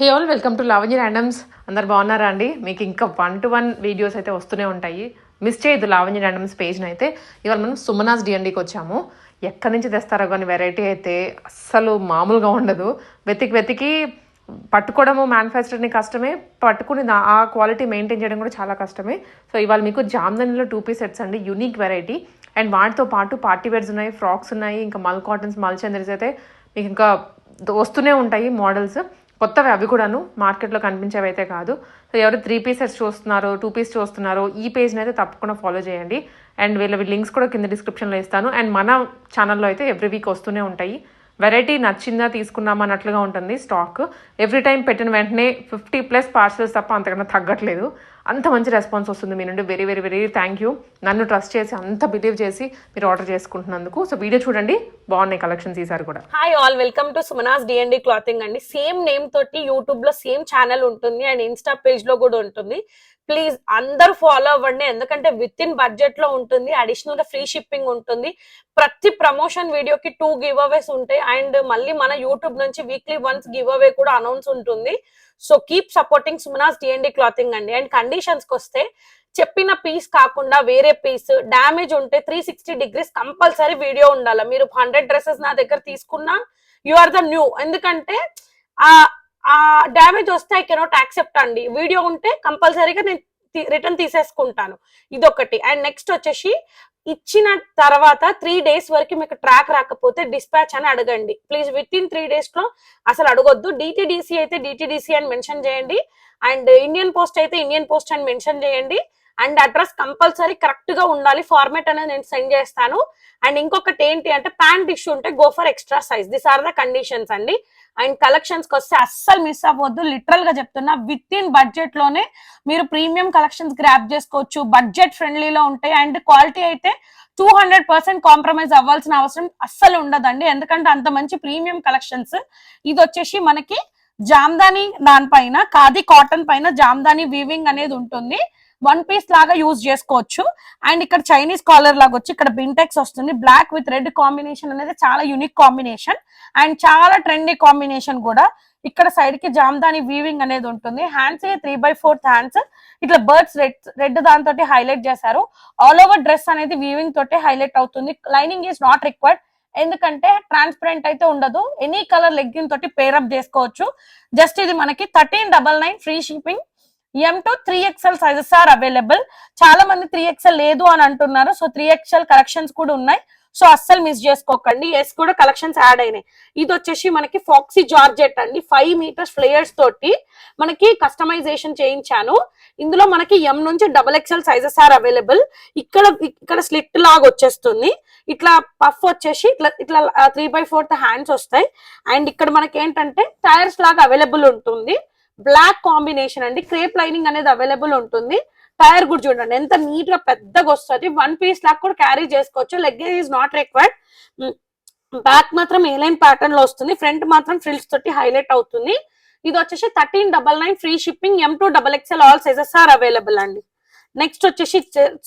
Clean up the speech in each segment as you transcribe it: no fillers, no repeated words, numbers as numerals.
Hey all welcome to Lavanya randoms. అందరు బాగున్నారా అండి? మీకు ఇంకా 1-to-1 వీడియోస్ అయితే వస్తూనే ఉంటాయి. మిస్ చేయొద్దు లావణ్య ర్యాండమ్స్ పేజ్ని. అయితే ఇవాళ మనం సుమనాస్ డిఎన్డీకి వచ్చాము. ఎక్కడి నుంచి తెస్తారో కానీ వెరైటీ అయితే అస్సలు మామూలుగా ఉండదు. వెతికి పట్టుకోవడము మ్యానుఫ్యాక్చరింగ్ కష్టమే, పట్టుకుని ఆ క్వాలిటీ మెయింటైన్ చేయడం కూడా చాలా కష్టమే. సో ఇవాళ మీకు జామ్దనీలో 2-piece సెట్స్ అండి, యూనిక్ వెరైటీ. అండ్ వాటితో పాటు పార్టీ వేర్స్ ఉన్నాయి, ఫ్రాక్స్ ఉన్నాయి, ఇంకా మల్ కాటన్స్, మల్ చందరీస్ అయితే మీకు ఇంకా వస్తూనే ఉంటాయి మోడల్స్. కొత్తవి అవి కూడాను, మార్కెట్లో కనిపించేవి అయితే కాదు. సో ఎవరు 3-piece సెట్స్ చూస్తున్నారో, 2-piece చూస్తున్నారో ఈ పేజ్ని అయితే తప్పకుండా ఫాలో చేయండి. అండ్ వీళ్ళ లింక్స్ కూడా కింద డిస్క్రిప్షన్లో ఇస్తాను. అండ్ మన ఛానల్లో అయితే ఎవ్రీ వీక్ వస్తూనే ఉంటాయి. వెరైటీ నచ్చిందా తీసుకున్నామా అన్నట్లుగా ఉంటుంది స్టాక్. ఎవ్రీ టైం పెట్టిన వెంటనే 50+ పార్సల్స్ తప్ప అంతకన్నా తగ్గట్లేదు. అంత మంచి రెస్పాన్స్ వస్తుంది మీ నుండి. Very very very thank you. నన్ను ట్రస్ట్ చేసి అంత బిలీవ్ చేసి మీరు ఆర్డర్ చేసుకుంటున్నందుకు. సో వీడియో చూడండి, బాగున్నాయి కలెక్షన్స్ ఈసారి కూడా. Hi all, welcome to Sumanas DND clothing అండి. సేమ్ నేమ్ తోటి యూట్యూబ్ లో సేమ్ ఛానల్ ఉంటుంది అండ్ ఇన్స్టా పేజ్ లో కూడా ఉంటుంది. ప్లీజ్ అందరూ ఫాలో అవ్వండి, ఎందుకంటే విత్ ఇన్ బడ్జెట్ లో ఉంటుంది. అడిషనల్ గా ఫ్రీ షిప్పింగ్ ఉంటుంది. ప్రతి ప్రమోషన్ వీడియోకి 2 గివ్ అవేస్ ఉంటాయి. అండ్ మళ్ళీ మన యూట్యూబ్ నుంచి వీక్లీ వన్స్ గివ్ అవే కూడా అనౌన్స్ ఉంటుంది. So keep supporting Sumanas DND clothing అండి. అండ్ కండిషన్స్ కి వస్తే, చెప్పిన పీస్ కాకుండా వేరే పీస్ డ్యామేజ్ ఉంటే 360 degrees కంపల్సరీ వీడియో ఉండాలి. మీరు 100 డ్రెస్సెస్ నా దగ్గర తీసుకున్నా యు ఆర్ ద న్యూ, ఎందుకంటే ఆ డ్యామేజ్ వస్తే ఐ కెనాట్ యాక్సెప్ట్ అండి. వీడియో ఉంటే కంపల్సరీగా నేను రిటర్న్ తీసేసుకుంటాను. ఇదొకటి. అండ్ నెక్స్ట్ వచ్చేసి, ఇచ్చిన తర్వాత 3 days వరకు మీకు ట్రాక్ రాకపోతే డిస్పాచ్ అని అడగండి ప్లీజ్. విత్ ఇన్ 3 days లో అసలు అడగొద్దు. డిటిడిసి అయితే డిటిడిసి అని మెన్షన్ చేయండి. అండ్ ఇండియన్ పోస్ట్ అయితే ఇండియన్ పోస్ట్ అని మెన్షన్ చేయండి. అండ్ అడ్రస్ కంపల్సరీ కరెక్ట్ గా ఉండాలి. ఫార్మేట్ అనేది నేను సెండ్ చేస్తాను. అండ్ ఇంకొకటి ఏంటి అంటే, ప్యాంట్ ఇష్యూ ఉంటే go for extra size. This are the conditions అండి. అండ్ కలెక్షన్స్ కి వస్తే అస్సలు మిస్ అవ్వద్దు. లిటరల్ గా చెప్తున్నా, విత్ ఇన్ బడ్జెట్ లోనే మీరు ప్రీమియం కలెక్షన్స్ గ్రాప్ చేసుకోవచ్చు. బడ్జెట్ ఫ్రెండ్లీలో ఉంటాయి. అండ్ క్వాలిటీ అయితే 200% కాంప్రమైజ్ అవ్వాల్సిన అవసరం అస్సలు ఉండదండి, ఎందుకంటే అంత మంచి ప్రీమియం కలెక్షన్స్. ఇది వచ్చేసి మనకి జామ్దాని దానిపైన ఖాదీ కాటన్ పైన జామ్దాని వీవింగ్ అనేది ఉంటుంది. 1-piece లాగా యూజ్ చేసుకోవచ్చు. అండ్ ఇక్కడ చైనీస్ కాలర్ లాగా వచ్చి ఇక్కడ బింటెక్స్ వస్తుంది. బ్లాక్ విత్ రెడ్ కాంబినేషన్ అనేది చాలా యూనిక్ కాంబినేషన్ అండ్ చాలా ట్రెండీ కాంబినేషన్ కూడా. ఇక్కడ సైడ్ కి జామ్దాని వీవింగ్ అనేది ఉంటుంది. హ్యాండ్స్ 3/4 హ్యాండ్స్ ఇట్లా బర్డ్స్ రెడ్ దాంతో హైలైట్ చేశారు. ఆల్ ఓవర్ డ్రెస్ అనేది వీవింగ్ తోటి హైలైట్ అవుతుంది. లైనింగ్ ఈస్ నాట్ రిక్వైర్డ్, ఎందుకంటే ట్రాన్స్పరెంట్ అయితే ఉండదు. ఎనీ కలర్ లెగ్గిన్ తోటి పేరప్ చేసుకోవచ్చు. జస్ట్ ఇది మనకి 1399 free shipping. M to 3XL sizes are available. చాలా మంది 3XL లేదు అని అంటున్నారు. సో 3XL కలెక్షన్స్ కూడా ఉన్నాయి. సో అస్సలు మిస్ చేసుకోకండి. ఎస్ కూడా కలెక్షన్స్ యాడ్ అయినాయి. ఇది వచ్చేసి మనకి ఫాక్సీ జార్జెట్ అండి. 5 meters ఫ్లేయర్స్ తోటి మనకి కస్టమైజేషన్ చేయించాను. ఇందులో మనకి M నుంచి XXL సైజెస్ ఆర్ అవైలబుల్. ఇక్కడ స్లిట్ లాగా వచ్చేస్తుంది. ఇట్లా పఫ్ వచ్చేసి ఇట్లా 3/4 హ్యాండ్స్ వస్తాయి. అండ్ ఇక్కడ మనకి ఏంటంటే టైర్స్ లాగా అవైలబుల్ ఉంటుంది. బ్లాక్ కాంబినేషన్ అండి. క్రేప్ లైనింగ్ అనేది అవైలబుల్ ఉంటుంది. టైర్ కూడా చూడండి ఎంత నీట్ గా పెద్దగా వస్తుంది. 1-piece లాగా కూడా క్యారీ చేసుకోవచ్చు. Legging is not required. Back మాత్రం ఏ లైన్ ప్యాటర్న్ లో వస్తుంది. ఫ్రంట్ మాత్రం ఫ్రిల్స్ తోటి హైలైట్ అవుతుంది. ఇది వచ్చేసి 1399 free shipping. M to XXL all sizes are available అండి. నెక్స్ట్ వచ్చేసి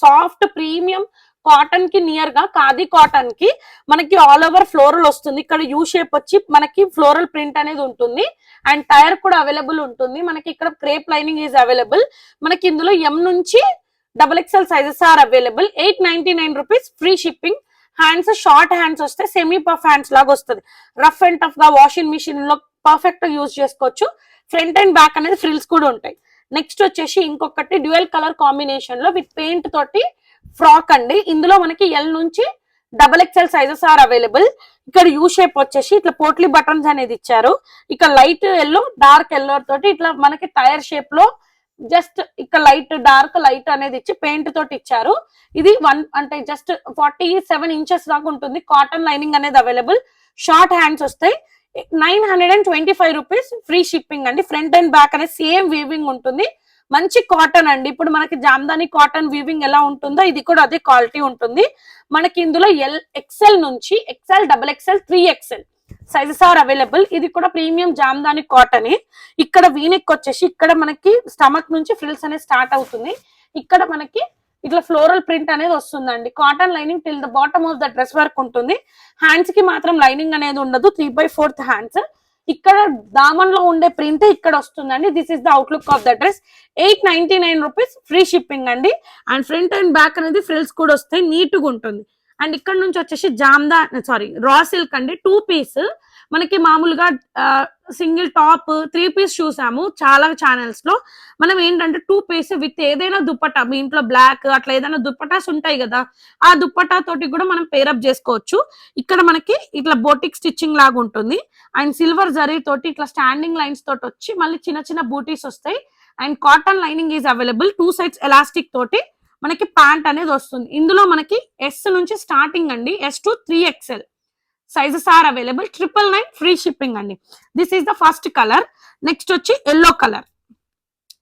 సాఫ్ట్ ప్రీమియం కాటన్ కి నియర్ గా ఖాదీ కాటన్ కి మనకి ఆల్ ఓవర్ ఫ్లోరల్ వస్తుంది. ఇక్కడ యూ షేప్ వచ్చి మనకి ఫ్లోరల్ ప్రింట్ అనేది ఉంటుంది. అండ్ టైర్ కూడా అవైలబుల్ ఉంటుంది. మనకి ఇక్కడ క్రేప్ లైనింగ్ ఈజ్ అవైలబుల్. మనకి ఇందులో M నుంచి XXL sizes are available. 899 rupees free shipping. Hands short hands వస్తే సెమీ పఫ్ హ్యాండ్స్ లాగా వస్తుంది. రఫ్ అండ్ టఫ్ గా వాషింగ్ మిషన్ లో పర్ఫెక్ట్ గా యూజ్ చేసుకోవచ్చు. ఫ్రంట్ అండ్ బ్యాక్ అనేది ఫ్రిల్స్ కూడా ఉంటాయి. నెక్స్ట్ వచ్చేసి ఇంకొకటి డ్యూయల్ కలర్ కాంబినేషన్ లో విత్ పెయింట్ తోటి ఫ్రాక్ అండి. ఇందులో మనకి L నుంచి XXL సైజెస్ ఆర్ అవైలబుల్. ఇక్కడ యూ షేప్ వచ్చేసి ఇట్లా పోట్లీ బటన్స్ అనేది ఇచ్చారు. ఇక్కడ లైట్ ఎల్లో డార్క్ ఎల్లో తోటి ఇట్లా మనకి టైర్ షేప్ లో జస్ట్ ఇక్కడ లైట్ డార్క్ లైట్ అనేది ఇచ్చి పెయింట్ తోటి ఇచ్చారు. ఇది అంటే జస్ట్ 47 inches దాకా ఉంటుంది. కాటన్ లైనింగ్ అనేది అవైలబుల్. షార్ట్ హ్యాండ్స్ వస్తాయి. 925 రూపీస్ ఫ్రీ షిప్పింగ్ అండి. ఫ్రంట్ అండ్ బ్యాక్ అనేది సేమ్ వీవింగ్ ఉంటుంది. మంచి కాటన్ అండి. ఇప్పుడు మనకి జామ్దాని కాటన్ వీవింగ్ ఎలా ఉంటుందో ఇది కూడా అదే క్వాలిటీ ఉంటుంది. మనకి ఇందులో XL నుంచి XL, XXL, 3XL sizes are available. ఇది కూడా ప్రీమియం జామ్దాని కాటన్. ఇక్కడ వీనెక్ వచ్చేసి ఇక్కడ మనకి స్టమక్ నుంచి ఫ్రిల్స్ అనేది స్టార్ట్ అవుతుంది. ఇక్కడ మనకి ఇట్లా ఫ్లోరల్ ప్రింట్ అనేది వస్తుందండి. Cotton lining till the bottom of the dress work ఉంటుంది. హ్యాండ్స్ కి మాత్రం లైనింగ్ అనేది ఉండదు. 3/4 హ్యాండ్స్. ఇక్కడ దామన్ లో ఉండే ప్రింట్ ఇక్కడ వస్తుందండి. This is the outlook of the dress. 899 rupees, free shipping అండి. అండ్ ఫ్రంట్ అండ్ బ్యాక్ అనేది ఫ్రిల్స్ కూడా వస్తాయి, నీట్ గా ఉంటుంది. అండ్ ఇక్కడ నుంచి వచ్చేసి రా సిల్క్ అండి, 2 పీస్. మనకి మామూలుగా సింగిల్ టాప్ 3 పీస్ చూసాము చాలా ఛానల్స్ లో. మనం ఏంటంటే 2 పీస్ విత్ ఏదైనా దుప్పటా, మీ ఇంట్లో బ్లాక్ అట్లా ఏదైనా దుప్పటాస్ ఉంటాయి కదా, ఆ దుప్పటా తోటి కూడా మనం పేరప్ చేసుకోవచ్చు. ఇక్కడ మనకి ఇట్లా బోటిక్ స్టిచ్చింగ్ లాగా ఉంటుంది. అండ్ సిల్వర్ జరీ తోటి ఇట్లా స్టాండింగ్ లైన్స్ తోటి వచ్చి మళ్ళీ చిన్న చిన్న బూటీస్ వస్తాయి. And cotton lining is available. 2 sides elastic తోటి మనకి ప్యాంట్ అనేది వస్తుంది. ఇందులో మనకి ఎస్ నుంచి స్టార్టింగ్ అండి, S to 3XL sizes are available. 999 free shipping అండి. This is the first colour. Next వచ్చి ఎల్లో కలర్.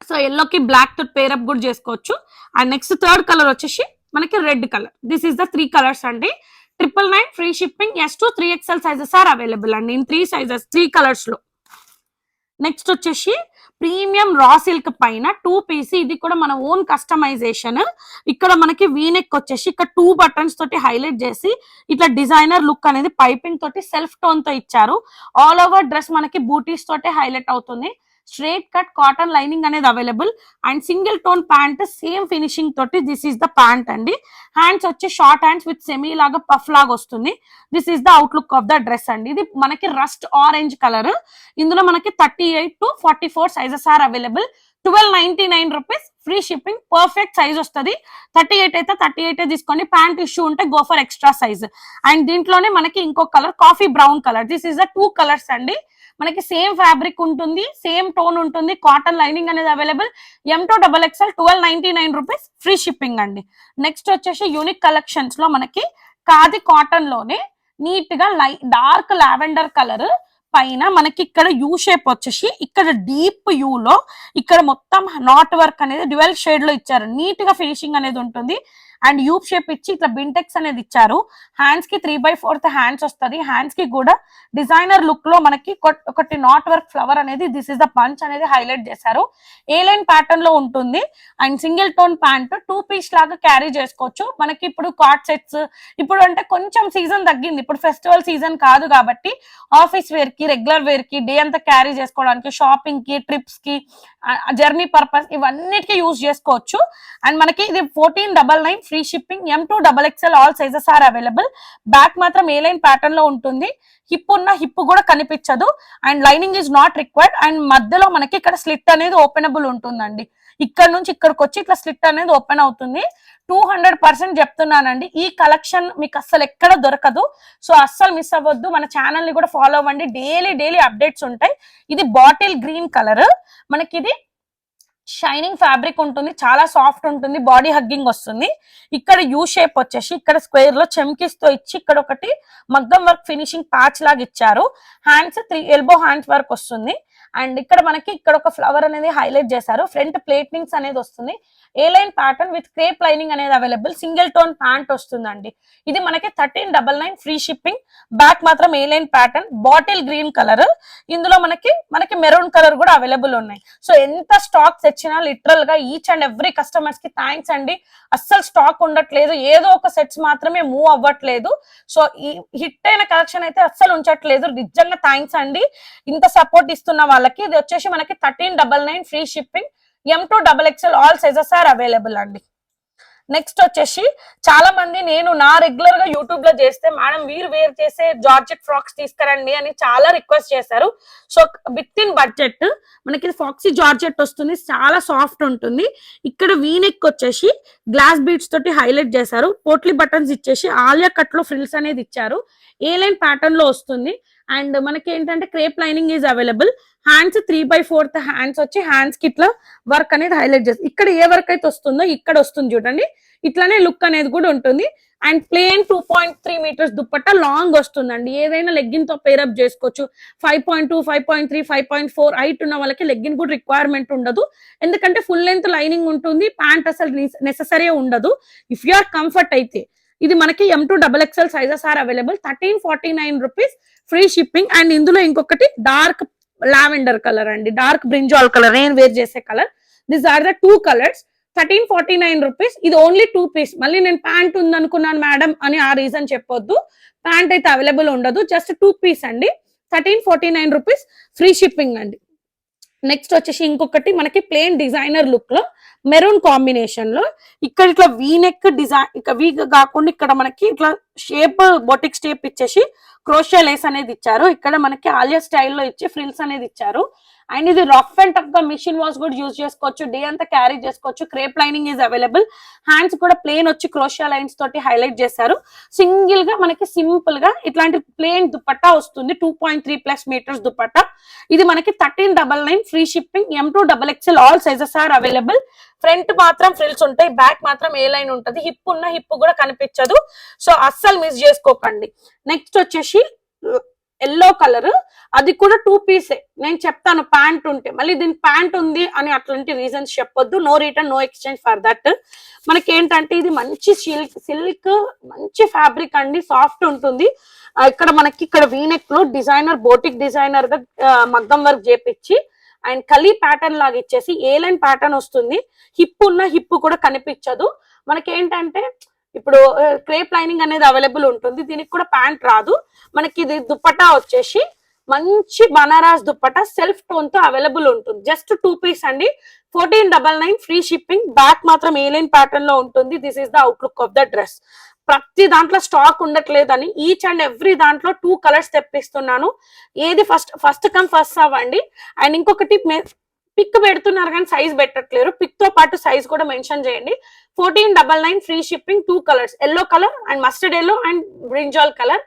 సో ఎల్లోకి బ్లాక్ తో పేరప్ కూడా చేసుకోవచ్చు. అండ్ నెక్స్ట్ థర్డ్ కలర్ వచ్చేసి మనకి red colour. This is the 3 colours అండి. 999 free shipping. S to 3XL sizes are available అండి ఇన్ 3 సైజెస్, 3 కలర్స్ లో. నెక్స్ట్ వచ్చేసి ప్రీమియం రా సిల్క్ పైన 2 పీస్. ఇది కూడా మన ఓన్ కస్టమైజేషన్. ఇక్కడ మనకి వీనెక్ వచ్చేసి ఇక్కడ 2 బటన్స్ తోటి హైలైట్ చేసి ఇట్లా డిజైనర్ లుక్ అనేది పైపింగ్ తోటి సెల్ఫ్ టోన్ తో ఇచ్చారు. ఆల్ ఓవర్ డ్రెస్ మనకి బూటీస్ తోటి హైలైట్ అవుతుంది. స్ట్రేట్ కట్ కాటన్ లైనింగ్ అనేది available. And single tone pant same finishing తోటి. దిస్ ఈస్ ద ప్యాంట్ అండి. హ్యాండ్స్ వచ్చి షార్ట్ హ్యాండ్స్ విత్ సెమీ లాగా పఫ్ లాగా వస్తుంది. This is the outlook of the dress అండి. ఇది మనకి రస్ట్ ఆరెంజ్ కలర్. ఇందులో మనకి 38 to 44 sizes are available. 1299 rupees, free shipping. Perfect size వస్తుంది. 38 అయితే 38 తీసుకోండి. ప్యాంట్ ఇష్యూ ఉంటే go for extra size. And దీంట్లోనే మనకి ఇంకో colour coffee brown colour. This is the 2 colours అండి. మనకి సేమ్ ఫ్యాబ్రిక్ ఉంటుంది, సేమ్ టోన్ ఉంటుంది. కాటన్ లైనింగ్ అనేది available. M2XXL 1299 rupees, free shipping అండి. నెక్స్ట్ వచ్చేసి యూనిక్ కలెక్షన్స్ లో మనకి ఖాదీ కాటన్ లోనే నీట్ గా డార్క్ లావెండర్ కలర్ పైన మనకి ఇక్కడ యూ షేప్ వచ్చేసి ఇక్కడ డీప్ యూ లో ఇక్కడ మొత్తం నాట్ వర్క్ అనేది డ్యూయల్ షేడ్ లో ఇచ్చారు. నీట్ గా ఫినిషింగ్ అనేది ఉంటుంది. అండ్ యూ షేప్ ఇచ్చి ఇట్లా బింటెక్స్ అనేది ఇచ్చారు. హ్యాండ్స్ కి 3/4 హ్యాండ్స్ వస్తుంది. హ్యాండ్స్ కి కూడా డిజైనర్ లుక్ లో మనకి ఒకటి నాట్ వర్క్ ఫ్లవర్ అనేది దిస్ ఇస్ ద బంచ్ అనేది హైలైట్ చేశారు. ఏ లైన్ ప్యాటర్న్ లో ఉంటుంది. And single tone pant 2 piece లాగా క్యారీ చేసుకోవచ్చు. మనకి ఇప్పుడు కార్డ్ సెట్స్ ఇప్పుడు అంటే కొంచెం సీజన్ తగ్గింది, ఇప్పుడు ఫెస్టివల్ సీజన్ కాదు కాబట్టి ఆఫీస్ వేర్ కి, రెగ్యులర్ వేర్ కి, డే అంతా క్యారీ చేసుకోవడానికి, షాపింగ్ కి, ట్రిప్స్ కి, జర్నీ పర్పస్ ఇవన్నిటికీ యూజ్ చేసుకోవచ్చు. అండ్ మనకి ఇది 1499 free shipping. M2XXL all sizes are available. Back మాత్రం ఏ లైన్ ప్యాటర్న్ లో ఉంటుంది. హిప్ ఉన్న హిప్ కూడా కనిపించదు. And lining is not required. And మధ్యలో మనకి ఇక్కడ స్లిట్ అనేది ఓపెనబుల్ ఉంటుందండి. ఇక్కడ నుంచి ఇక్కడికి వచ్చి ఇట్లా స్లిట్ అనేది ఓపెన్ అవుతుంది. 200% చెప్తున్నానండి, ఈ కలెక్షన్ మీకు అస్సలు ఎక్కడ దొరకదు. సో అస్సలు మిస్ అవ్వద్దు. మన ఛానల్ ని కూడా ఫాలో అవ్వండి. డైలీ అప్డేట్స్ ఉంటాయి. ఇది బాటిల్ గ్రీన్ కలర్. మనకి ఇది షైనింగ్ ఫ్యాబ్రిక్ ఉంటుంది, చాలా సాఫ్ట్ ఉంటుంది, బాడీ హగ్గింగ్ వస్తుంది. ఇక్కడ యూ షేప్ వచ్చేసి ఇక్కడ స్క్వేర్ లో చెమ్కీస్ తో ఇచ్చి ఇక్కడ ఒకటి మగ్గం వర్క్ ఫినిషింగ్ ప్యాచ్ లాగా ఇచ్చారు. హ్యాండ్స్ 3 ఎల్బో హ్యాండ్స్ వర్క్ వస్తుంది. అండ్ ఇక్కడ మనకి ఇక్కడ ఒక ఫ్లవర్ అనేది హైలైట్ చేశారు. ఫ్రంట్ ప్లేట్నింగ్స్ అనేది వస్తుంది. A line pattern with crepe lining అనేది అవైలబుల్. సింగిల్ టోన్ ప్యాంట్ వస్తుందండి. ఇది మనకి 1399 ఫ్రీ షిప్పింగ్. బ్యాక్ మాత్రం A line pattern bottle green colour. ఇందులో మనకి మెరూన్ కలర్ కూడా అవైలబుల్ ఉన్నాయి. సో ఎంత స్టాక్ తెచ్చినా లిటరల్ గా ఈచ్ అండ్ ఎవ్రీ కస్టమర్స్ కి థ్యాంక్స్ అండి. అస్సలు స్టాక్ ఉండట్లేదు, ఏదో ఒక సెట్స్ మాత్రమే మూవ్ అవ్వట్లేదు. సో ఈ హిట్ అయిన కలెక్షన్ అయితే అస్సలు ఉంచట్లేదు. నిజంగా థ్యాంక్స్ అండి ఇంత సపోర్ట్ ఇస్తున్న వాళ్ళకి. ఇది వచ్చేసి మనకి 1399 free shipping. M2XXL all sizes are available అండి. నెక్స్ట్ వచ్చేసి చాలా మంది నేను నా రెగ్యులర్ గా యూట్యూబ్ లో చేస్తే మేడం వీరు వేర్ చేసే జార్జెట్ ఫ్రాక్స్ తీసుకురండి అని చాలా రిక్వెస్ట్ చేశారు. సో విత్ ఇన్ బడ్జెట్ మనకి ఫాక్సీ జార్జెట్ వస్తుంది, చాలా సాఫ్ట్ ఉంటుంది. ఇక్కడ వీనెక్ వచ్చేసి గ్లాస్ బీడ్స్ తోటి హైలైట్ చేశారు. పోట్లీ బటన్స్ ఇచ్చేసి ఆలియా కట్ లో ఫ్రిల్స్ అనేది ఇచ్చారు. ఏ లైన్ ప్యాటర్న్ లో వస్తుంది. అండ్ మనకి ఏంటంటే crepe lining is available. Hands 3/4 hands వచ్చి హ్యాండ్స్ కి ఇట్లా వర్క్ అనేది హైలైట్ చేస్తారు. ఇక్కడ ఏ వర్క్ అయితే వస్తుందో ఇక్కడ వస్తుంది చూడండి. ఇట్లానే లుక్ అనేది కూడా ఉంటుంది. And plain 2.3 metres dupatta long వస్తుందండి. ఏదైనా లెగ్గిన్ తో పేరప్ చేసుకోవచ్చు. 5.2, 5.3, 5.4 హైట్ ఉన్న వాళ్ళకి లెగ్గిన్ కూడా రిక్వైర్మెంట్ ఉండదు. ఎందుకంటే ఫుల్ లెంత్ లైనింగ్ ఉంటుంది. ప్యాంట్ అసలు నెససరీ ఉండదు ఇఫ్ యు ఆర్ కంఫర్ట్ అయితే. ఇది మనకి M2XXL sizes are available. 1349 rupees free shipping. And ఇందులో ఇంకొకటి డార్క్ లావెండర్ కలర్ అండి, డార్క్ బ్రింజాల్ కలర్, నేను వేర్ చేసే కలర్. This are the 2 colours. 1349 rupees. ఇది ఓన్లీ 2 పీస్. మళ్ళీ నేను ప్యాంట్ ఉందనుకున్నాను మేడం అని ఆ రీజన్ చెప్పొద్దు. ప్యాంట్ అయితే అవైలబుల్ ఉండదు, జస్ట్ 2 పీస్ అండి. 1349 రూపీస్ ఫ్రీ షిప్పింగ్ అండి. నెక్స్ట్ వచ్చేసి ఇంకొకటి మనకి ప్లేన్ డిజైనర్ లుక్ లో మెరూన్ కాంబినేషన్ లో ఇక్కడ ఇట్లా వీ నెక్ డిజైన్, ఇక వీ కాకుండా ఇక్కడ మనకి ఇట్లా షేప్ బొటిక్ స్టేప్ ఇచ్చేసి క్రోషియా లేస్ అనేది ఇచ్చారు. ఇక్కడ మనకి ఆలియా స్టైల్లో ఇచ్చి ఫ్రిల్స్ అనేది ఇచ్చారు. అండ్ ఇది రఫ్ అండ్ టఫ్ గా మిషన్ వాష్ కూడా యూజ్ చేసుకోవచ్చు, డే అంతా క్యారీ చేసుకోవచ్చు. Crepe lining is available. Hands కూడా ప్లేన్ వచ్చి క్రోషియా లైన్స్ తోటి హైలైట్ చేశారు. సింగిల్ గా మనకి సింపుల్ గా ఇట్లాంటి ప్లేన్ దుపట్టా వస్తుంది, 2.3+ మీటర్స్ దుపట్టా. ఇది మనకి 1399 free shipping. M2XXL all sizes are available. Front మాత్రం ఫ్రిల్స్ ఉంటాయి, బ్యాక్ మాత్రం ఏ లైన్ ఉంటుంది. హిప్ ఉన్న హిప్ కూడా కనిపించదు, సో అస్సలు మిస్ చేసుకోకండి. నెక్స్ట్ వచ్చేసి ఎల్లో కలర్, అది కూడా 2 పీసే. నేను చెప్తాను ప్యాంట్ ఉంటే, మళ్ళీ దీని ప్యాంట్ ఉంది అని అట్లాంటి రీజన్స్ చెప్పొద్దు. No return, no exchange for that. మనకి ఏంటంటే ఇది మంచి సిల్క్ మంచి ఫ్యాబ్రిక్ అండి, సాఫ్ట్ ఉంటుంది. ఇక్కడ మనకి ఇక్కడ వీనెక్ లో డిజైనర్ బోటిక్ డిజైనర్ గా మగ్గం వర్క్ చేపించి అండ్ కలీ ప్యాటర్న్ లాగా ఇచ్చేసి ఏ లైన్ ప్యాటర్న్ వస్తుంది. హిప్ ఉన్న హిప్ కూడా కనిపించదు. మనకి ఏంటంటే ఇప్పుడు క్రేప్ లైనింగ్ అనేది అవైలబుల్ ఉంటుంది. దీనికి కూడా ప్యాంట్ రాదు. మనకి ఇది దుపట్టా వచ్చేసి మంచి బనారస్ దుపట్టా సెల్ఫ్ టోన్ తో అవైలబుల్ ఉంటుంది. జస్ట్ 2 పీస్ అండి, 1499 ఫ్రీ షిప్పింగ్. బ్యాక్ మాత్రం ఏ లైన్ ప్యాటర్న్ లో ఉంటుంది. This is the outlook of the dress. ప్రతి దాంట్లో స్టాక్ ఉండట్లేదని ఈచ్ అండ్ ఎవ్రీ దాంట్లో 2 కలర్స్ తెప్పిస్తున్నాను. ఏది ఫస్ట్ కమ్ ఫస్ట్ అవ్వండి. అండ్ ఇంకొకటి పిక్ పెడుతున్నారు కానీ సైజ్ పెట్టట్లేరు. పిక్ తో పాటు సైజ్ కూడా మెన్షన్ చేయండి. 1499 free shipping. 2 colours, yellow colour and mustard yellow and brinjal colour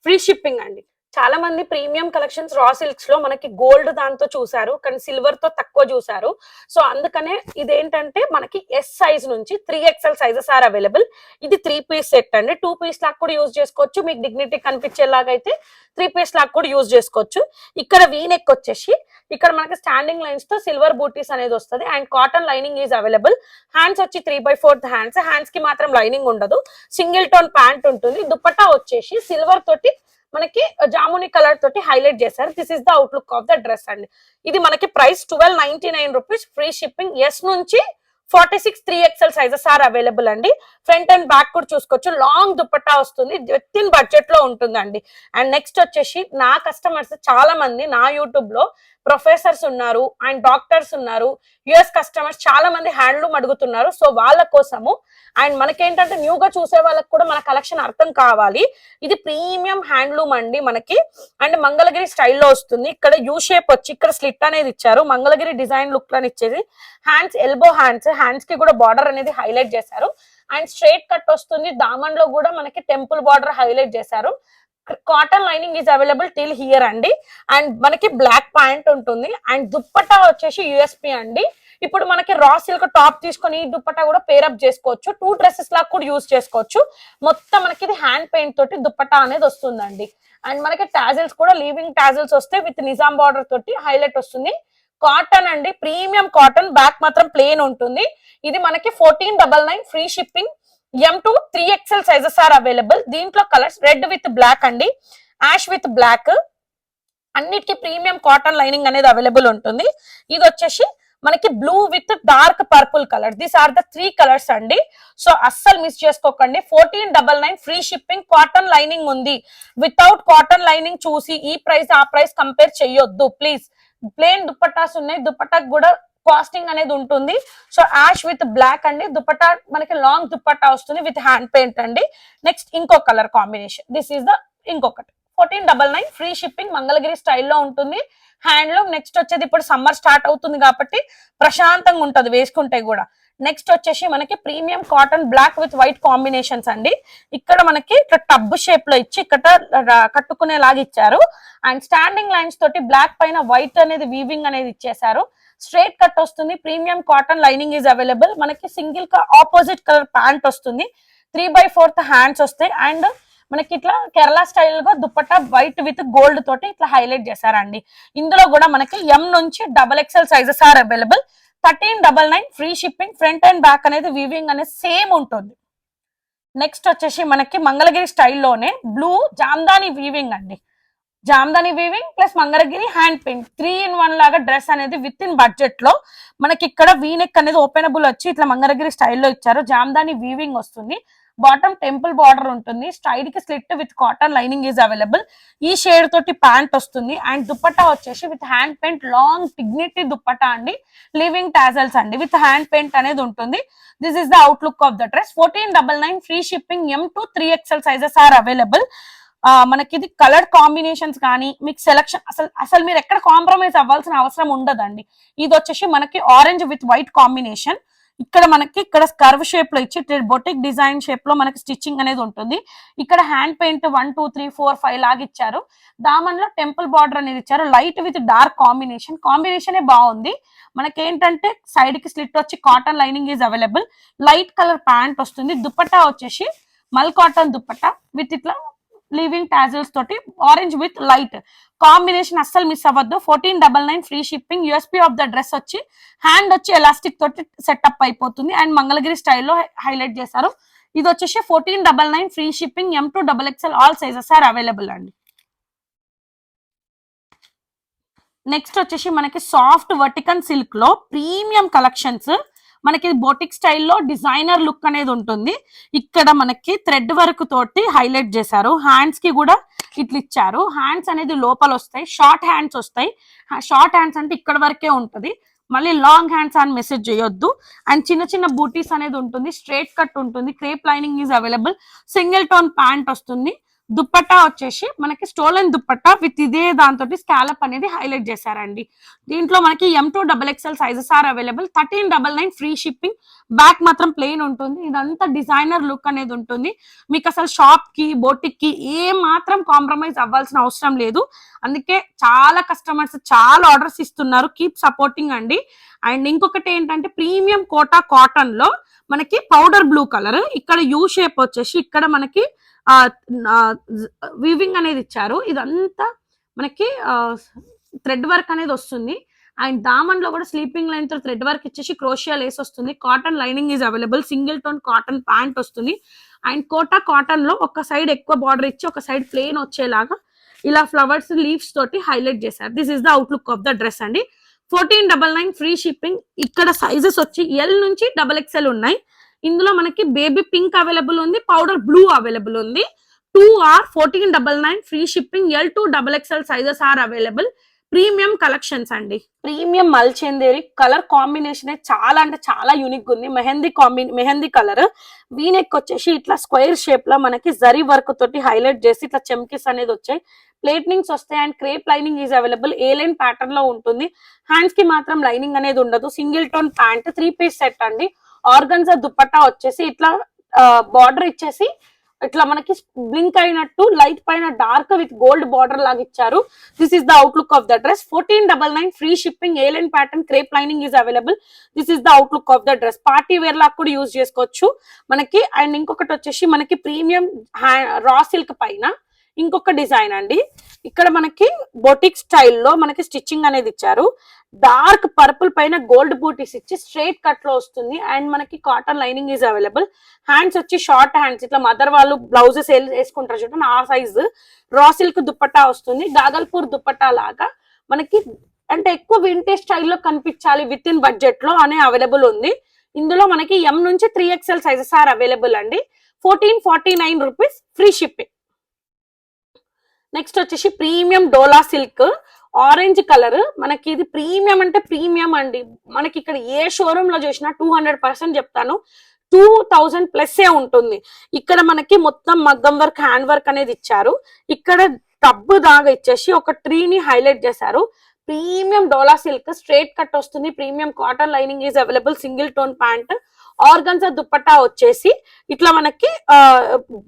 free shipping అండి. చాలా మంది ప్రీమియం కలెక్షన్స్ రా సిల్క్స్ లో మనకి గోల్డ్ దాంతో చూసారు, కానీ సిల్వర్ తో తక్కువ చూసారు. సో అందుకనే ఇదేంటంటే మనకి ఎస్ సైజ్ నుంచి 3XL సైజెస్ ఆర్ అవైలబుల్. ఇది 3 పీస్ సెట్ అండి. 2 పీస్ లాగా కూడా యూజ్ చేసుకోవచ్చు. మీకు డిగ్నిటీ కనిపించేలాగా అయితే 3 పీస్ లాగా కూడా యూజ్ చేసుకోవచ్చు. ఇక్కడ వీనెక్ వచ్చేసి ఇక్కడ మనకి స్టాండింగ్ లైన్స్ తో సిల్వర్ బూటీస్ అనేది వస్తుంది. And cotton lining is available. Hands వచ్చి 3/4 హ్యాండ్స్. హ్యాండ్స్ కి మాత్రం లైనింగ్ ఉండదు. సింగిల్ టోన్ ప్యాంట్ ఉంటుంది. దుపట్టా వచ్చేసి సిల్వర్ తోటి మనకి జాముని కలర్ తోటి హైలైట్ చేశారు. This is the outlook of the dress అండి. ఇది మనకి price 1299 rupees free shipping. S నుంచి 46 3XL సైజెస్ ఆర్ అవైలబుల్ అండి. ఫ్రంట్ అండ్ బ్యాక్ కూడా చూసుకోవచ్చు. లాంగ్ దుపట్టా వస్తుంది, విత్ ఇన్ బడ్జెట్ లో ఉంటుందండి. అండ్ నెక్స్ట్ వచ్చేసి నా కస్టమర్స్ చాలా మంది నా యూట్యూబ్ లో ప్రొఫెసర్స్ ఉన్నారు అండ్ డాక్టర్స్ ఉన్నారు, యుఎస్ కస్టమర్స్ చాలా మంది హ్యాండ్లూమ్ అడుగుతున్నారు. సో వాళ్ళ కోసము అండ్ మనకేంటంటే న్యూగా చూసే వాళ్ళకి కూడా మన కలెక్షన్ అర్థం కావాలి. ఇది ప్రీమియం హ్యాండ్లూమ్ అండి మనకి. అండ్ మంగళగిరి స్టైల్లో వస్తుంది. ఇక్కడ యూ షేప్ వచ్చి ఇక్కడ స్లిట్ అనేది ఇచ్చారు. మంగళగిరి డిజైన్ లుక్ అని ఇచ్చేది. హ్యాండ్స్ ఎల్బో హ్యాండ్స్, హ్యాండ్స్ కి కూడా బార్డర్ అనేది హైలైట్ చేశారు. అండ్ స్ట్రైట్ కట్ వస్తుంది. దామన్ లో కూడా మనకి టెంపుల్ బార్డర్ హైలైట్ చేశారు. Cotton lining is available till here అండి. అండ్ మనకి బ్లాక్ ప్యాంట్ ఉంటుంది. అండ్ దుప్పట్టా వచ్చేసి యూఎస్పి అండి. ఇప్పుడు మనకి రా సిల్క్ టాప్ తీసుకొని ఈ దుప్పట్టా కూడా పేరప్ చేసుకోవచ్చు. 2 డ్రెస్సెస్ లాగా కూడా యూజ్ చేసుకోవచ్చు. మొత్తం మనకి ఇది హ్యాండ్ పెయింట్ తోటి దుప్పట్టా అనేది వస్తుందండి. అండ్ మనకి టాజిల్స్ కూడా లీవింగ్ టాజిల్స్ వస్తాయి విత్ నిజాం బార్డర్ తోటి హైలైట్ వస్తుంది. కాటన్ అండి, ప్రీమియం కాటన్. బ్యాక్ మాత్రం ప్లేన్ ఉంటుంది. ఇది మనకి 1499 free shipping. M2 3XL sizes are available. దీంట్లో కలర్స్ రెడ్ విత్ బ్లాక్ అండి, యాష్ విత్ బ్లాక్. అన్నిటికీ ప్రీమియం కాటన్ లైనింగ్ అనేది అవైలబుల్ ఉంటుంది. ఇది వచ్చేసి మనకి blue with dark purple colour. These are the 3 colours అండి. సో అస్సలు మిస్ చేసుకోకండి. 1499 ఫ్రీ షిప్పింగ్. కాటన్ లైనింగ్ ఉంది. వితౌట్ కాటన్ లైనింగ్ చూసి ఈ ప్రైస్ ఆ ప్రైస్ కంపేర్ చేయొద్దు ప్లీజ్. ప్లేన్ దుపట్టాస్ ఉన్నాయి, దుపట్టాకు కూడా కాస్టింగ్ అనేది ఉంటుంది. సో యాష్ విత్ బ్లాక్ అండి. దుపట్టా మనకి లాంగ్ దుపట్టా వస్తుంది విత్ హ్యాండ్ పెయింట్ అండి. నెక్స్ట్ ఇంకో colour combination. This is the ఇంకొకటి 1499 ఫ్రీ షిప్పింగ్. మంగళగిరి స్టైల్లో ఉంటుంది. హ్యాండ్లూమ్. నెక్స్ట్ వచ్చేది ఇప్పుడు సమ్మర్ స్టార్ట్ అవుతుంది కాబట్టి ప్రశాంతంగా ఉంటుంది వేసుకుంటే కూడా. నెక్స్ట్ వచ్చేసి మనకి premium cotton black with white combinations అండి. ఇక్కడ మనకి ఇట్లా టబ్ షేప్ లో ఇచ్చి ఇక్కడ కట్టుకునేలాగా ఇచ్చారు. అండ్ స్టాండింగ్ లైన్స్ తోటి బ్లాక్ పైన వైట్ అనేది వీవింగ్ అనేది ఇచ్చేసారు. స్ట్రైట్ కట్ వస్తుంది. Premium cotton lining is available. మనకి సింగిల్ ఆపోజిట్ కలర్ ప్యాంట్ వస్తుంది. 3/4 హ్యాండ్స్ వస్తాయి. అండ్ మనకి ఇట్లా కేరళ స్టైల్ గా దుపట్టా వైట్ విత్ గోల్డ్ తోటి ఇట్లా హైలైట్ చేశారండి. ఇందులో కూడా మనకి M నుంచి XXL sizes are available. 1399 free shipping. Front and back అనేది వీవింగ్ అనేది సేమ్ ఉంటుంది. నెక్స్ట్ వచ్చేసి మనకి మంగళగిరి స్టైల్లోనే బ్లూ జామ్దాని వీవింగ్ అండి. Jamdani weaving plus Mangalagiri hand paint 3 in 1 లాగా డ్రెస్ అనేది విత్ ఇన్ బడ్జెట్ లో మనకి ఇక్కడ వీనెక్ అనేది ఓపెనబుల్ వచ్చి ఇట్లా మంగళగిరి స్టైల్లో ఇచ్చారు. జామ్దాని వీవింగ్ వస్తుంది. బాటమ్ టెంపుల్ బార్డర్ ఉంటుంది, స్ట్రైడ్ కి slit with cotton lining is available. ఈ షేడ్ తోటి ప్యాంట్ వస్తుంది అండ్ దుపట్టా వచ్చేసి with hand paint long dignity dupatta అండి, లివింగ్ టాజల్స్ అండి విత్ హ్యాండ్ పెయింట్ అనేది ఉంటుంది. This is the outlook of the dress. 1499 free shipping. M to 3XL sizes are available. మనకి ఇది కలర్ కాంబినేషన్స్ కానీ మీకు సెలక్షన్ అసలు మీరు ఎక్కడ కాంప్రమైజ్ అవ్వాల్సిన అవసరం ఉండదండి. ఇది వచ్చేసి మనకి ఆరెంజ్ విత్ వైట్ కాంబినేషన్. ఇక్కడ మనకి ఇక్కడ కర్వ్ షేప్ లో ఇచ్చి బొటిక్ డిజైన్ షేప్ లో మనకి స్టిచ్చింగ్ అనేది ఉంటుంది. ఇక్కడ హ్యాండ్ పెయింట్ 1 2 3 4 5 లాగా ఇచ్చారు. దామన్ లో టెంపుల్ బార్డర్ అనేది ఇచ్చారు, లైట్ విత్ డార్క్ కాంబినేషన్ బాగుంది. మనకి ఏంటంటే సైడ్ కి స్లిట్ వచ్చి cotton lining is available. Light colour pant వస్తుంది. దుపట్టా వచ్చేసి మల్ కాటన్ దుపట్టా విత్ ఇట్లా లివింగ్ టాజల్స్ తోటి ఆరెంజ్ విత్ లైట్ కాంబినేషన్ అస్సలు మిస్ అవ్వద్దు. 1499 free shipping. USP of the dress వచ్చి హ్యాండ్ వచ్చి ఎలాస్టిక్ తోటి సెటప్ అయిపోతుంది అండ్ మంగళగిరి స్టైల్లో హైలైట్ చేశారు. ఇది వచ్చేసి 1499 free shipping. M to XXL all sizes are available అండి. నెక్స్ట్ వచ్చేసి మనకి సాఫ్ట్ వర్టికన్ సిల్క్ లో ప్రీమియం కలెక్షన్స్. మనకి బోటిక్ స్టైల్లో డిజైనర్ లుక్ అనేది ఉంటుంది. ఇక్కడ మనకి థ్రెడ్ వర్క్ తోటి హైలైట్ చేశారు. హ్యాండ్స్ కి కూడా ఇట్లా ఇచ్చారు. హ్యాండ్స్ అనేది లోపల వస్తాయి, షార్ట్ హ్యాండ్స్ వస్తాయి. షార్ట్ హ్యాండ్స్ అంటే ఇక్కడ వరకే ఉంటది, మళ్ళీ లాంగ్ హ్యాండ్స్ అని మెసేజ్ చేయొద్దు. అండ్ చిన్న చిన్న బూటీస్ అనేది ఉంటుంది, స్ట్రైట్ కట్ ఉంటుంది, crepe lining is available. Single tone pant వస్తుంది. దుప్పట్టా వచ్చేసి మనకి స్టోలన్ దుప్పట్టా విత్ ఇదే దాంతో స్కాలప్ అనేది హైలైట్ చేశారండి. దీంట్లో మనకి M to XXL sizes are available. 1399 free shipping. Back మాత్రం ప్లెయిన్ ఉంటుంది. ఇదంతా డిజైనర్ లుక్ అనేది ఉంటుంది. మీకు అసలు షాప్ కి బోటిక్ కి ఏ మాత్రం కాంప్రమైజ్ అవ్వాల్సిన అవసరం లేదు. అందుకే చాలా కస్టమర్స్ చాలా ఆర్డర్స్ ఇస్తున్నారు. కీప్ సపోర్టింగ్ అండి. అండ్ ఇంకొకటి ఏంటంటే ప్రీమియం కోటా కాటన్ లో మనకి పౌడర్ బ్లూ కలర్, ఇక్కడ యూ షేప్ వచ్చేసి ఇక్కడ మనకి వీవింగ్ అనేది ఇచ్చారు. ఇదంతా మనకి థ్రెడ్ వర్క్ అనేది వస్తుంది. అండ్ దామన్ లో కూడా స్లీపింగ్ లైన్ తో థ్రెడ్ వర్క్ ఇచ్చేసి క్రోషియా లేస్ వస్తుంది. Cotton lining is available. Single tone cotton pant వస్తుంది. అండ్ కోటా కాటన్ లో ఒక సైడ్ ఎక్కువ బార్డర్ ఇచ్చి ఒక సైడ్ ప్లెయిన్ వచ్చేలాగా ఇలా ఫ్లవర్స్ లీవ్స్ తోటి హైలైట్ చేశారు. This is the outlook of the dress అండి. 1499 ఫ్రీ షిప్పింగ్. ఇక్కడ సైజెస్ వచ్చి L నుంచి XXL ఉన్నాయి. ఇందులో మనకి బేబీ పింక్ అవైలబుల్ ఉంది, పౌడర్ బ్లూ అవైలబుల్ ఉంది. 2 are 1499 free shipping. L to XXL sizes are available. Premium collections అండి. ప్రీమియం మల్చేందేరి కలర్ కాంబినేషన్ చాలా అంటే చాలా యూనిక్ ఉంది. మెహందీ కలర్. వీనెక్ వచ్చేసి ఇట్లా స్క్వేర్ షేప్ లో మనకి జరీ వర్క్ తోటి హైలైట్ చేసి ఇట్లా చెమ్కిస్ అనేది వచ్చాయి, ప్లేట్నింగ్స్ వస్తాయి అండ్ crepe lining is available. A line pattern లో ఉంటుంది. హ్యాండ్స్ కి మాత్రం లైనింగ్ అనేది ఉండదు. Single tone pant 3 piece set అండి. ఆర్గన్జా దుపట్టా వచ్చేసి ఇట్లా బార్డర్ ఇచ్చేసి ఇట్లా మనకి బ్లింక్ అయినట్టు లైట్ పైన డార్క్ విత్ గోల్డ్ బార్డర్ లాగా ఇచ్చారు. This is the outlook of the dress. 1499 free shipping. A line pattern crepe lining is available. This is the outlook of the dress. Party wear లాగా కూడా use చేసుకోవచ్చు మనకి. And ఇంకొకటి వచ్చేసి మనకి premium raw silk పైన ఇంకొక డిజైన్ అండి. ఇక్కడ మనకి బొటిక్ స్టైల్లో మనకి స్టిచ్చింగ్ అనేది ఇచ్చారు. డార్క్ పర్పుల్ పైన గోల్డ్ బూటీస్ ఇచ్చి స్ట్రైట్ కట్ లో వస్తుంది. అండ్ మనకి cotton lining is available. Hands వచ్చి షార్ట్ హ్యాండ్స్, ఇట్లా మదర్ వాళ్ళు బ్లౌజెస్ వేసుకుంటారు చూడండి ఆ సైజ్. రా సిల్క్ దుపట్టా వస్తుంది. గాగల్పూర్ దుపట్టా లాగా మనకి అంటే ఎక్కువ వింటేజ్ స్టైల్లో కనిపించాలి విత్ ఇన్ బడ్జెట్ లో అనే అవైలబుల్ ఉంది. ఇందులో మనకి M నుంచి 3XL సైజెస్ ఆర్ అవైలబుల్ అండి. 1449 రూపీస్ ఫ్రీ షిప్పింగ్. నెక్స్ట్ వచ్చేసి ప్రీమియం డోలా సిల్క్ ఆరెంజ్ కలర్. మనకి ఇది ప్రీమియం అంటే ప్రీమియం అండి. మనకి ఇక్కడ ఏ షోరూమ్ లో చూసినా 200% చెప్తాను 2000 ప్లస్ ఏ ఉంటుంది. ఇక్కడ మనకి మొత్తం మగ్గం వర్క్ హ్యాండ్ వర్క్ అనేది ఇచ్చారు. ఇక్కడ టబ్బు దాగా ఇచ్చేసి ఒక ట్రీని హైలైట్ చేశారు. ప్రీమియం డోలా సిల్క్ స్ట్రైట్ కట్ వస్తుంది. Premium cotton lining is available. Single tone pant. Organza dupatta వచ్చేసి ఇట్లా మనకి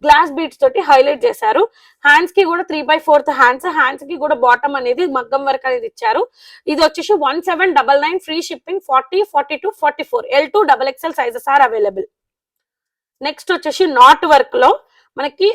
గ్లాస్ బీడ్స్ తోటి హైలైట్ చేశారు. హ్యాండ్స్ కి కూడా 3/4 హ్యాండ్స్ కి కూడా బాటమ్ అనేది మగ్గం వర్క్ అనేది ఇచ్చారు. ఇది వచ్చేసి 1799 free shipping. 40 42 44 L to XXL sizes are available. Next వచ్చేసి నాట్ వర్క్ లో మనకి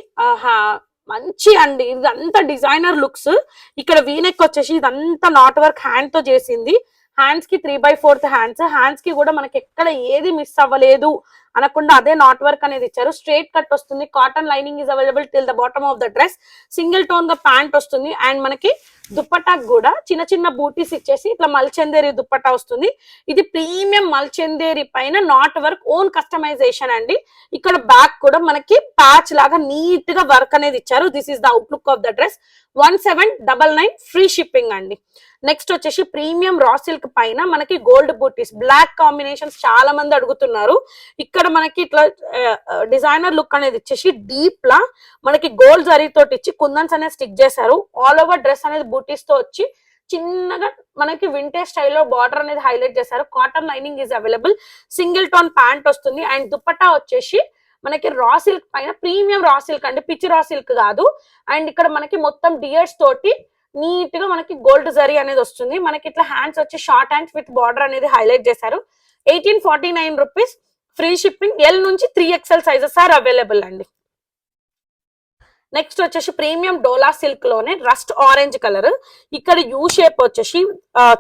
మంచి అండి. ఇదంతా డిజైనర్ లుక్స్. ఇక్కడ వీనెక్ వచ్చేసి ఇదంతా నాట్ వర్క్ హ్యాండ్ తో చేసింది. హ్యాండ్స్ కి 3/4 హ్యాండ్స్ కి కూడా మనకి ఎక్కడ ఏది మిస్ అవ్వలేదు అనకుండా అదే నాట్ వర్క్ అనేది ఇచ్చారు. స్ట్రైట్ కట్ వస్తుంది. Cotton lining is available till the bottom of the dress. Single tone గా ప్యాంట్ వస్తుంది. అండ్ మనకి దుప్పటాకు కూడా చిన్న చిన్న బూటీస్ ఇచ్చేసి ఇట్లా మల్చందేరి దుప్పటా వస్తుంది. ఇది ప్రీమియం మల్చందేరి పైన నాట్ వర్క్ ఓన్ కస్టమైజేషన్ అండి. ఇక్కడ బ్యాక్ కూడా మనకి ప్యాచ్ లాగా నీట్ గా వర్క్ అనేది ఇచ్చారు. This is the outlook of the dress. 1799 free shipping అండి. నెక్స్ట్ వచ్చేసి ప్రీమియం రా సిల్క్ పైన మనకి గోల్డ్ బూటీస్, బ్లాక్ కాంబినేషన్స్ చాలా మంది అడుగుతున్నారు. ఇక్కడ మనకి ఇట్లా డిజైనర్ లుక్ అనేది ఇచ్చేసి డీప్ లా మనకి గోల్డ్ జరీ తోటి ఇచ్చి కుందన్స్ అనేది స్టిక్ చేశారు. ఆల్ ఓవర్ డ్రెస్ అనేది బూటీస్ తో వచ్చి చిన్నగా మనకి వింటేజ్ స్టైల్లో బార్డర్ అనేది హైలైట్ చేశారు. Cotton lining is available. Single tone pant వస్తుంది. అండ్ దుపట్టా వచ్చేసి మనకి రా సిల్క్ పైన ప్రీమియం రా సిల్క్ అండి, పిచ్చి రా సిల్క్ కాదు. అండ్ ఇక్కడ మనకి మొత్తం డియర్స్ తోటి నీట్ గా మనకి గోల్డ్ జరీ అనేది వస్తుంది. మనకి ఇట్లా హ్యాండ్స్ వచ్చి షార్ట్ హ్యాండ్స్ విత్ బార్డర్ అనేది హైలైట్ చేశారు. 1849 రూపీస్ ఫ్రీ షిప్పింగ్. ఎల్ నుంచి 3XL సైజెస్ ఆర్ అవైలబుల్ అండి. నెక్స్ట్ వచ్చేసి ప్రీమియం డోలా సిల్క్ లోనే రస్ట్ ఆరెంజ్ కలర్. ఇక్కడ యూ షేప్ వచ్చేసి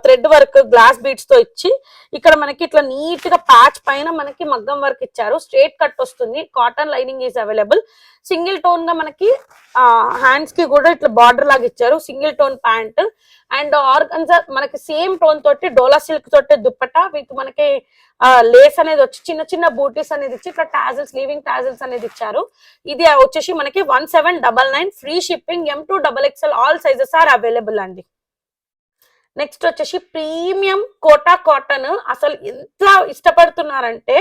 థ్రెడ్ వర్క్ గ్లాస్ బీడ్స్ తో ఇచ్చి ఇక్కడ మనకి ఇట్లా నీట్ గా ప్యాచ్ పైన మనకి మగ్గం వర్క్ ఇచ్చారు. స్ట్రేట్ కట్ వస్తుంది. Cotton lining is available. Single tone గా మనకి హ్యాండ్స్ కి కూడా ఇట్లా బార్డర్ లాగా ఇచ్చారు. Single tone pant and organza మనకి సేమ్ టోన్ తోటి డోలా సిల్క్ తోటి దుప్పట్టా విత్ మనకి లేస్ అనేది వచ్చి చిన్న చిన్న బూటీస్ అనేది ఇచ్చి ఇక్కడ టాజిల్స్, లీవింగ్ టాజిల్స్ అనేది ఇచ్చారు. ఇది వచ్చేసి మనకి 1799 free shipping. M2XXL all sizes are available అండి. నెక్స్ట్ వచ్చేసి ప్రీమియం కోటా కాటన్. అసలు ఎంత ఇష్టపడుతున్నారంటే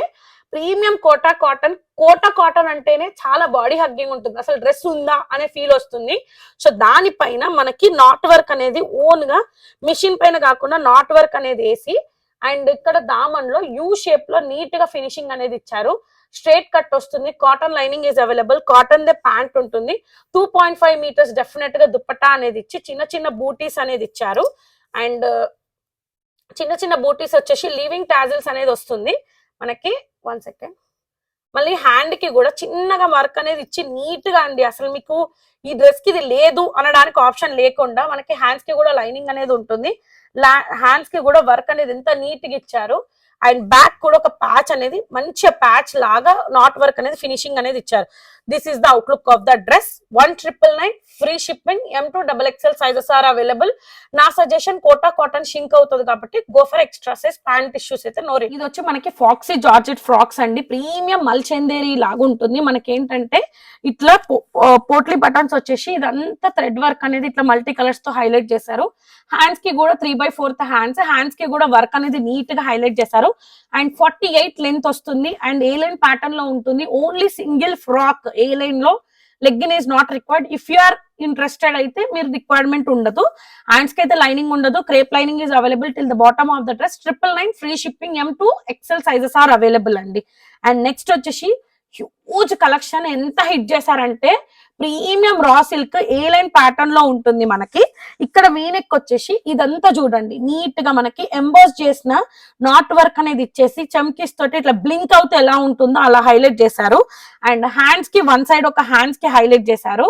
premium Kota cotton. Kota cotton అంటేనే చాలా బాడీ హగ్గింగ్ ఉంటుంది. అసలు డ్రెస్ ఉందా అనే ఫీల్ వస్తుంది. సో దానిపైన మనకి నాట్ వర్క్ అనేది ఓన్ గా మిషన్ పైన కాకుండా నాట్ వర్క్ అనేది వేసి అండ్ ఇక్కడ దామన్ లో యూ షేప్ లో నీట్ గా ఫినిషింగ్ అనేది ఇచ్చారు. స్ట్రేట్ కట్ వస్తుంది. Cotton lining is available. Cotton they pant ఉంటుంది. 2.5 మీటర్స్ డెఫినెట్ గా దుప్పట్టా అనేది ఇచ్చి చిన్న చిన్న బూటీస్ అనేది ఇచ్చారు. అండ్ చిన్న చిన్న బూటీస్ వచ్చేసి లీవింగ్ టాజిల్స్ అనేది వస్తుంది మనకి. 1 సెకండ్. మళ్ళీ హ్యాండ్ కి కూడా చిన్నగా వర్క్ అనేది ఇచ్చి నీట్ గా అండి. అసలు మీకు ఈ డ్రెస్ కి ఇది లేదు అనడానికి ఆప్షన్ లేకుండా మనకి హ్యాండ్స్ కి కూడా లైనింగ్ అనేది ఉంటుంది. హ్యాండ్స్ కి కూడా వర్క్ అనేది ఎంత నీట్ గా ఇచ్చారు. అండ్ బ్యాక్ కూడా ఒక ప్యాచ్ అనేది మంచి ప్యాచ్ లాగా నాట్ వర్క్ అనేది ఫినిషింగ్ అనేది ఇచ్చారు. This is the outlook of the dress. 1999 free shipping. M2XXL sizes are available. నా సజెషన్ కోటా కాటన్ షింక్ అవుతుంది కాబట్టి go for extra size. Pant issues అయితే నో. ఇది వచ్చి మనకి ఫాక్సీ జార్జెట్ ఫ్రాక్స్ అండి. ప్రీమియం మల్చందేరి లాగా ఉంటుంది. మనకి ఏంటంటే ఇట్లా పోట్లీ బటన్స్ వచ్చేసి ఇదంతా థ్రెడ్ వర్క్ అనేది ఇట్లా మల్టీ కలర్స్ తో హైలైట్ చేశారు. హ్యాండ్స్ కి కూడా 3/4 హ్యాండ్స్. హ్యాండ్స్ కి కూడా వర్క్ అనేది నీట్ గా హైలైట్ చేశారు. అండ్ 48 లెంత్ వస్తుంది. అండ్ ఏ లైన్ ప్యాటర్న్ లో ఉంటుంది. Only single frock. A line లో legging is not required. If you are interested అయితే మీరు రిక్వైర్మెంట్ ఉండదు. హ్యాండ్స్ కి అయితే లైనింగ్ ఉండదు. Crepe lining is available till the bottom of the dress. 999 free shipping. M2XL sizes are available అండి. And next వచ్చేసి huge collection. ఎంత hit చేశారంటే premium raw silk A line pattern లో ఉంటుంది మనకి. ఇక్కడ వీనెక్ వచ్చేసి ఇదంతా చూడండి నీట్ గా మనకి ఎంబోస్ చేసిన నాట్ వర్క్ అనేది ఇచ్చేసి చమ్కీస్ తోటి ఇట్లా బ్లింక్ అవుతే ఎలా ఉంటుందో అలా హైలైట్ చేశారు. అండ్ హ్యాండ్స్ కి వన్ సైడ్ ఒక హ్యాండ్స్ కి హైలైట్ చేశారు.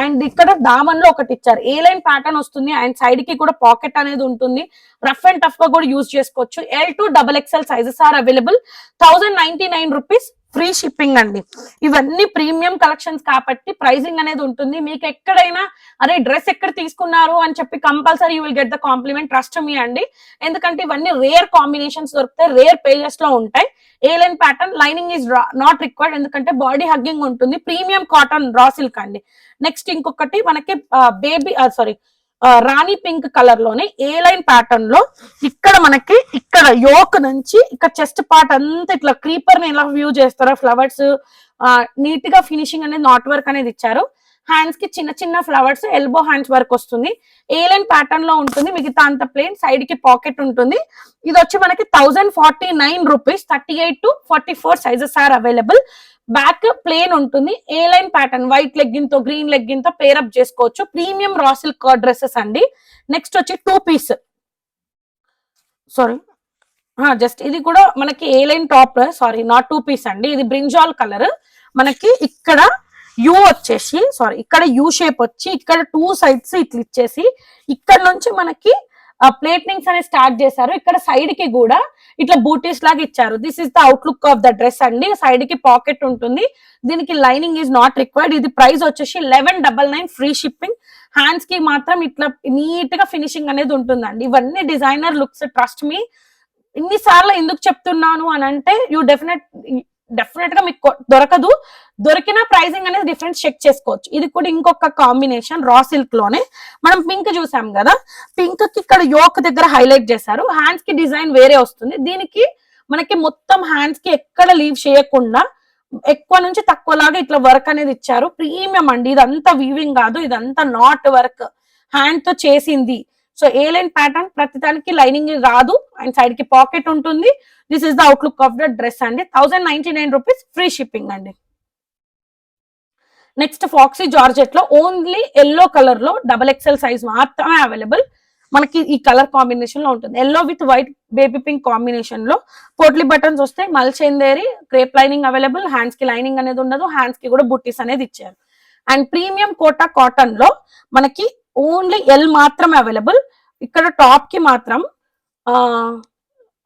అండ్ ఇక్కడ దామన్ లో ఒకటి ఇచ్చారు. ఏ లైన్ ప్యాటర్న్ వస్తుంది. అండ్ సైడ్ కి కూడా పాకెట్ అనేది ఉంటుంది. రఫ్ అండ్ టఫ్ గా కూడా యూజ్ చేసుకోవచ్చు. L2XXL sizes are available. 1099 rupees free shipping అండి. ఇవన్నీ ప్రీమియం కలెక్షన్స్ కాబట్టి ప్రైజింగ్ అనేది ఉంటుంది. మీకు ఎక్కడైనా అరే డ్రెస్ ఎక్కడ తీసుకున్నారు అని చెప్పి compulsory you will get the compliment. Trust me అండి. ఎందుకంటే ఇవన్నీ రేర్ కాంబినేషన్స్ దొరుకుతాయి. రేర్ పేజెస్ లో ఉంటాయి. A line pattern lining is not required. ఎందుకంటే బాడీ హగ్గింగ్ ఉంటుంది. ప్రీమియం కాటన్ రా సిల్క్ అండి. నెక్స్ట్ ఇంకొకటి మనకి రాణి పింక్ కలర్ లోనే ఏ లైన్ ప్యాటర్న్ లో ఇక్కడ మనకి ఇక్కడ యోక్ నుంచి ఇక్కడ చెస్ట్ పార్ట్ అంతా ఇట్లా క్రీపర్ ని ఎలా వ్యూ చేస్తారో ఫ్లవర్స్ నీట్ గా ఫినిషింగ్ అనేది నాట్ వర్క్ అనేది ఇచ్చారు. హ్యాండ్స్ కి చిన్న చిన్న ఫ్లవర్స్ ఎల్బో హ్యాండ్స్ వర్క్ వస్తుంది. ఏ లైన్ ప్యాటర్న్ లో ఉంటుంది. మిగతా అంత ప్లేన్. సైడ్ కి పాకెట్ ఉంటుంది. ఇది వచ్చి మనకి 1049 rupees. 38 to 44 sizes are available. Back plain ఉంటుంది. A line pattern white legging తో గ్రీన్ లెగ్గిన్ తో పేరప్ చేసుకోవచ్చు. ప్రీమియం రా సిల్క్ డ్రెస్సెస్ అండి. నెక్స్ట్ వచ్చి 2 పీస్ జస్ట్ ఇది కూడా మనకి A line top not 2 piece అండి. ఇది బ్రింజాల్ కలర్. మనకి ఇక్కడ యూ వచ్చేసి ఇక్కడ యూ షేప్ వచ్చి ఇక్కడ 2 సైడ్స్ ఇట్లా ఇచ్చేసి ఇక్కడ నుంచి మనకి ప్లేట్నింగ్స్ అనేది స్టార్ట్ చేశారు. ఇక్కడ సైడ్ కి కూడా ఇట్లా బూటీస్ లాగా ఇచ్చారు. This is the outlook of the dress అండి. సైడ్ కి పాకెట్ ఉంటుంది. దీనికి లైనింగ్ ఈజ్ నాట్ రిక్వైర్డ్. ఇది ప్రైస్ వచ్చేసి 1199 ఫ్రీ షిప్పింగ్. హ్యాండ్స్ కి మాత్రం ఇట్లా నీట్ గా ఫినిషింగ్ అనేది ఉంటుందండి. ఇవన్నీ డిజైనర్ లుక్స్, ట్రస్ట్ మీ. ఇన్నిసార్లు ఎందుకు చెప్తున్నాను అని అంటే డెఫినెట్ గా మీకు దొరకదు. దొరికిన ప్రైసింగ్ అనేది డిఫరెంట్ చెక్ చేసుకోవచ్చు. ఇది కూడా ఇంకొక కాంబినేషన్ రా సిల్క్ లోనే. మనం పింక్ చూసాం కదా, పింక్ కి ఇక్కడ యోక్ దగ్గర హైలైట్ చేశారు. హ్యాండ్స్ కి డిజైన్ వేరే వస్తుంది. దీనికి మనకి మొత్తం హ్యాండ్స్ కి ఎక్కడ లీవ్ చేయకుండా ఎక్కువ నుంచి తక్కువ లాగా ఇట్లా వర్క్ అనేది ఇచ్చారు. ప్రీమియం అండి. ఇదంతా వీవింగ్ కాదు, ఇదంతా నాట్ వర్క్, హ్యాండ్ తో చేసింది. సో ఏ లైన్ ప్యాటర్న్, ప్రతిదానికి లైనింగ్ రాదు అండ్ సైడ్ కి పాకెట్ ఉంటుంది. This is the outlook of the dress అండి. 1099 రూపీస్, ఫ్రీ షిప్పింగ్ అండి. నెక్స్ట్ ఫాక్సీ జార్జెట్ లో ఓన్లీ ఎల్లో కలర్ లో XXL సైజ్ మాత్రమే అవైలబుల్. మనకి ఈ కలర్ కాంబినేషన్ లో ఉంటుంది. Yellow with white baby pink combination లో పోట్లీ బటన్స్ వస్తాయి. మల్చేందేరి క్రేప్ లైనింగ్ అవైలబుల్. హ్యాండ్స్ కి లైనింగ్ అనేది ఉండదు. హ్యాండ్స్ కి కూడా బుట్టీస్ అనేది ఇచ్చారు. అండ్ ప్రీమియం కోటా కాటన్ లో మనకి ఓన్లీ ఎల్ మాత్రమే అవైలబుల్. ఇక్కడ టాప్ కి మాత్రం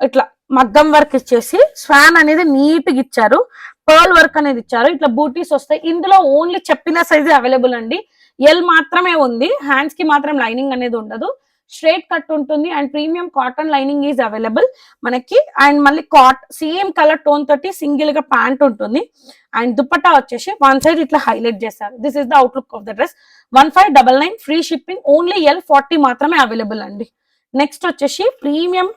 ఇట్లా మగ్గం వర్క్ ఇచ్చేసి స్వాన్ అనేది నీట్ గా ఇచ్చారు. పర్ల్ వర్క్ అనేది ఇచ్చారు. ఇట్లా బూటీస్ వస్తాయి. ఇందులో ఓన్లీ చెప్పిన సైజ్ అవైలబుల్ అండి. ఎల్ మాత్రమే ఉంది. హ్యాండ్స్ కి మాత్రం లైనింగ్ అనేది ఉండదు. స్ట్రైట్ కట్ ఉంటుంది and premium cotton lining is available మనకి. అండ్ మళ్ళీ సేమ్ కలర్ టోన్ తోటి సింగిల్ గా ప్యాంట్ ఉంటుంది. అండ్ దుపట్టా వచ్చేసి వన్ సైడ్ ఇట్లా హైలైట్ చేశారు. This is the outlook of the dress. 1599, free shipping. Only L40 మాత్రమే అవైలబుల్ అండి. నెక్స్ట్ వచ్చేసి ప్రీమియం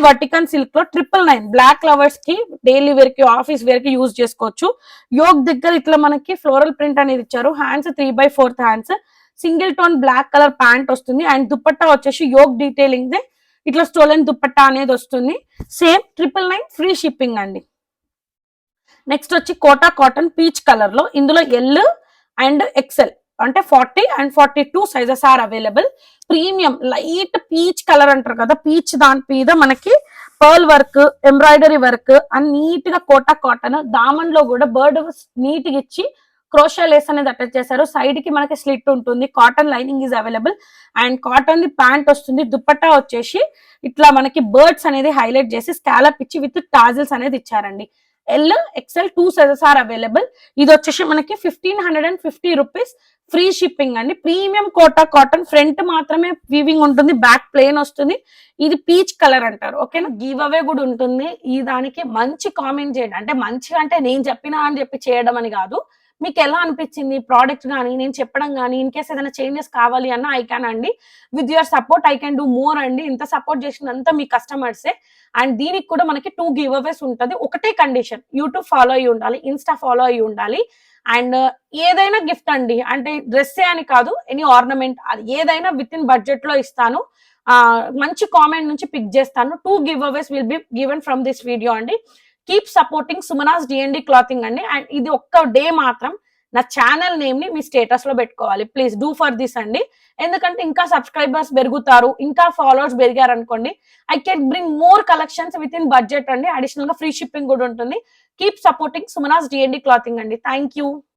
వర్టికన్ సిల్క్ లో 999, బ్లాక్ లవర్స్ కి డైలీ వేర్ కి ఆఫీస్ వేర్ కి యూజ్ చేసుకోవచ్చు. యోగ్ దగ్గర ఇట్లా మనకి ఫ్లోరల్ ప్రింట్ అనేది ఇచ్చారు. Hands 3/4 hands, single tone black colour pant వస్తుంది. అండ్ దుపట్టా వచ్చేసి యోగ్ డీటెయిలింగ్ ఇట్లా స్టోలెన్ దుపట్టా అనేది వస్తుంది. సేమ్ 999, ఫ్రీ షిప్పింగ్ అండి. నెక్స్ట్ వచ్చి కోటా కాటన్ పీచ్ కలర్ లో, ఇందులో ఎల్ అండ్ XL అంటే 40 and 42 sizes are available. Premium light peach colour అంటారు కదా, పీచ్ దాని మీద మనకి pearl work, embroidery work and neat గా కోటా కాటన్. దామన్ లో కూడా బర్డ్ నీట్ గా ఇచ్చి క్రోషా లేస్ అనేది అటాచ్ చేశారు. సైడ్ కి మనకి స్లిట్ ఉంటుంది. Cotton lining is available and cotton the pant వస్తుంది. దుపట్టా వచ్చేసి ఇట్లా మనకి బర్డ్స్ అనేది హైలైట్ చేసి స్కాలప్ ఇచ్చి విత్ టాజిల్స్ అనేది ఇచ్చారండి. L XL 2 sizes are available. ఇది వచ్చేసి మనకి 1550 రూపీస్, ఫ్రీ షిప్పింగ్ అండి. ప్రీమియం కోటా కాటన్, ఫ్రంట్ మాత్రమే వీవింగ్ ఉంటుంది, బ్యాక్ ప్లేన్ వస్తుంది. ఇది పీచ్ కలర్ అంటారు. ఓకేనా. గివ్ అవే కూడా ఉంటుంది. ఈ దానికి మంచి కామెంట్ చేయండి. అంటే మంచిగా అంటే నేను చెప్పినా అని చెప్పి చేయడం అని కాదు. మీకు ఎలా అనిపించింది ప్రోడక్ట్ కానీ, నేను చెప్పడం కానీ, ఇన్ కేస్ ఏదైనా చేంజెస్ కావాలి అన్న ఐ క్యాన్ అండి. With your support I can do more అండి. ఇంత సపోర్ట్ చేసినంత మీ కస్టమర్సే. అండ్ దీనికి కూడా మనకి 2 గివ్ అవేస్ ఉంటుంది. ఒకటే కండిషన్, యూట్యూబ్ ఫాలో అయ్యి ఉండాలి, ఇన్స్టా ఫాలో అయ్యి ఉండాలి. అండ్ ఏదైనా గిఫ్ట్ అండి, అంటే డ్రెస్సే అని కాదు, ఎనీ ఆర్నమెంట్, అది ఏదైనా విత్ ఇన్ బడ్జెట్ లో ఇస్తాను. మంచి కామెంట్ నుంచి పిక్ చేస్తాను. 2 giveaways will be given from this video అండి. Keep supporting Sumana's D&D clothing అండి. అండ్ ఇది ఒక్క డే మాత్రం నా ఛానల్ నేమ్ ని మీ స్టేటస్ లో పెట్టుకోవాలి. ప్లీజ్ డూ ఫర్ దిస్ అండి. ఎందుకంటే ఇంకా సబ్స్క్రైబర్స్ పెరుగుతారు, ఇంకా ఫాలోవర్స్ పెరిగారు అనుకోండి, I can bring more collections within budget అండి. అడిషనల్ గా ఫ్రీ షిప్పింగ్ కూడా ఉంటుంది. Keep supporting Sumana's D&D clothing అండి. Thank you.